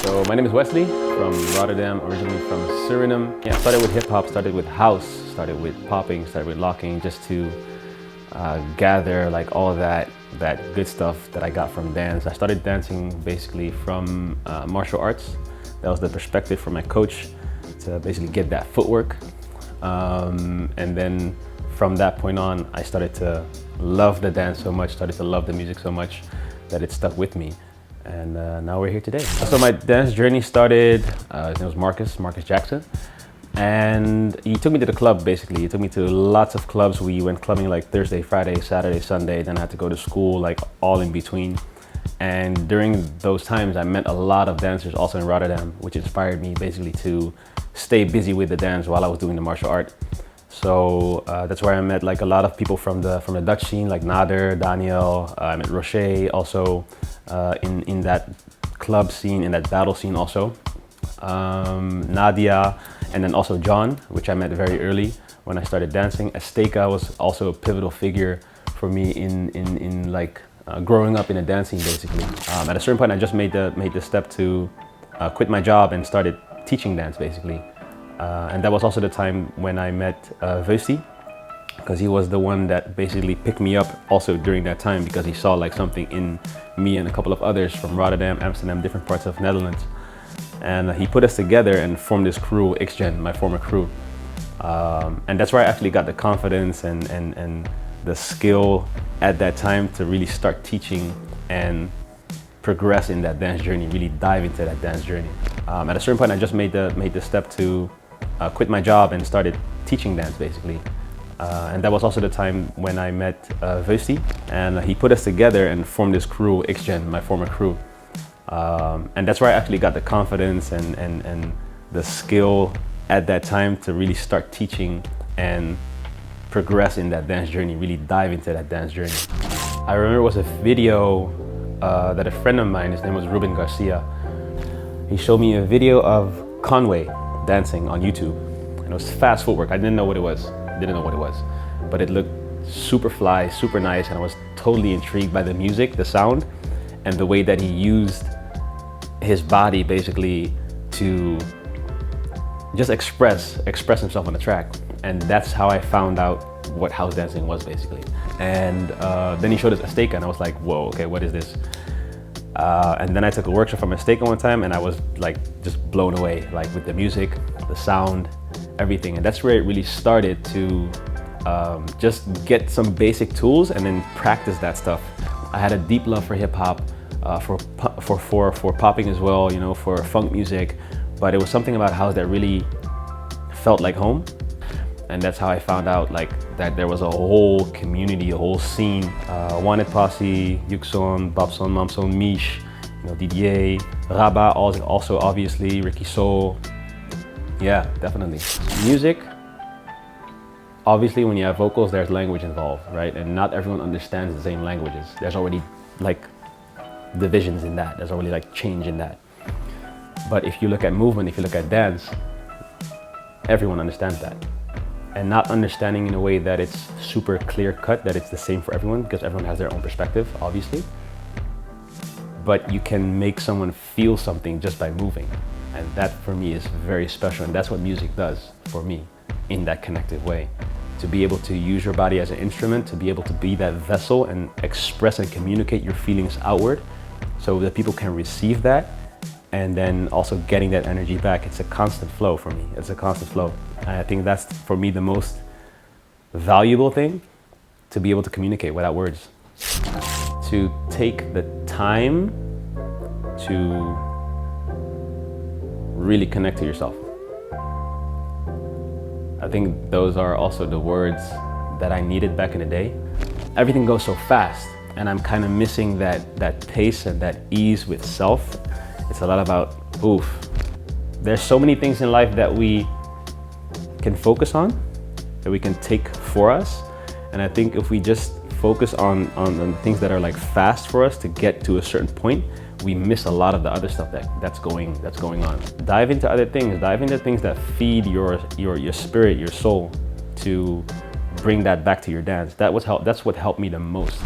So my name is Wesley from Rotterdam, originally from Suriname. Yeah, started with hip hop, started with house, started with popping, started with locking, just to gather like all that good stuff that I got from dance. I started dancing basically from martial arts. That was the perspective from my coach to basically get that footwork. And then from that point on, I started to love the dance so much, started to love the music so much that it stuck with me. And now we're here today. So my dance journey started, his name was Marcus Jackson. And he took me to the club, basically. He took me to lots of clubs. We went clubbing like Thursday, Friday, Saturday, Sunday. Then I had to go to school, like all in between. And during those times, I met a lot of dancers also in Rotterdam, which inspired me basically to stay busy with the dance while I was doing the martial art. So that's where I met like a lot of people from the Dutch scene, like Nader, Daniel. I met Rocher also in that club scene, in that battle scene also. Nadia, and then also John, which I met very early when I started dancing. Azteca was also a pivotal figure for me in like growing up in a dance scene, basically. At a certain point, I just made the step to quit my job and started teaching dance, basically. And that was also the time when I met Wesley, because he was the one that basically picked me up also during that time, because he saw like something in me and a couple of others from Rotterdam, Amsterdam, different parts of Netherlands. And he put us together and formed this crew, XGen, my former crew. And that's where I actually got the confidence and the skill at that time to really start teaching and progress in that dance journey, really dive into that dance journey. At a certain point, I just made the step to quit my job and started teaching dance, basically. And that was also the time when I met Wesley, and he put us together and formed this crew, XGen, my former crew. And that's where I actually got the confidence and the skill at that time to really start teaching and progress in that dance journey, really dive into that dance journey. I remember it was a video that a friend of mine, his name was Ruben Garcia, he showed me a video of Conway dancing on YouTube. And it was fast footwork. I didn't know what it was. But it looked super fly, super nice, and I was totally intrigued by the music, the sound, and the way that he used his body basically to just express himself on the track. And that's how I found out what house dancing was, basically. And then he showed us Azteca, and I was like, whoa, okay, what is this? And then I took a workshop from Azteca one time, and I was like just blown away, like with the music, the sound, everything. And that's where it really started to just get some basic tools and then practice that stuff. I had a deep love for hip hop, for popping as well, you know, for funk music, but it was something about house that really felt like home. And that's how I found out like that there was a whole community, a whole scene. Wanted Posse, Yuxon, Babson, Mamson, Mish, you know, Didier, Raba, also obviously, Ricky Soul. Yeah, definitely. Music, obviously when you have vocals, there's language involved, right? And not everyone understands the same languages. There's already like divisions in that. There's already like change in that. But if you look at movement, if you look at dance, everyone understands that. And not understanding in a way that it's super clear cut, that it's the same for everyone, because everyone has their own perspective, obviously. But you can make someone feel something just by moving. And that for me is very special. And that's what music does for me in that connective way. To be able to use your body as an instrument, to be able to be that vessel and express and communicate your feelings outward so that people can receive that. And then also getting that energy back. It's a constant flow for me. It's a constant flow. And I think that's for me the most valuable thing, to be able to communicate without words. To take the time to really connect to yourself. I think those are also the words that I needed back in the day. Everything goes so fast, and I'm kind of missing that pace and that ease with self. It's a lot about, there's so many things in life that we can focus on, that we can take for us. And I think if we just focus on things that are like fast for us to get to a certain point, we miss a lot of the other stuff that's going on. Dive into other things, dive into things that feed your spirit, your soul, to bring that back to your dance. That's what helped me the most.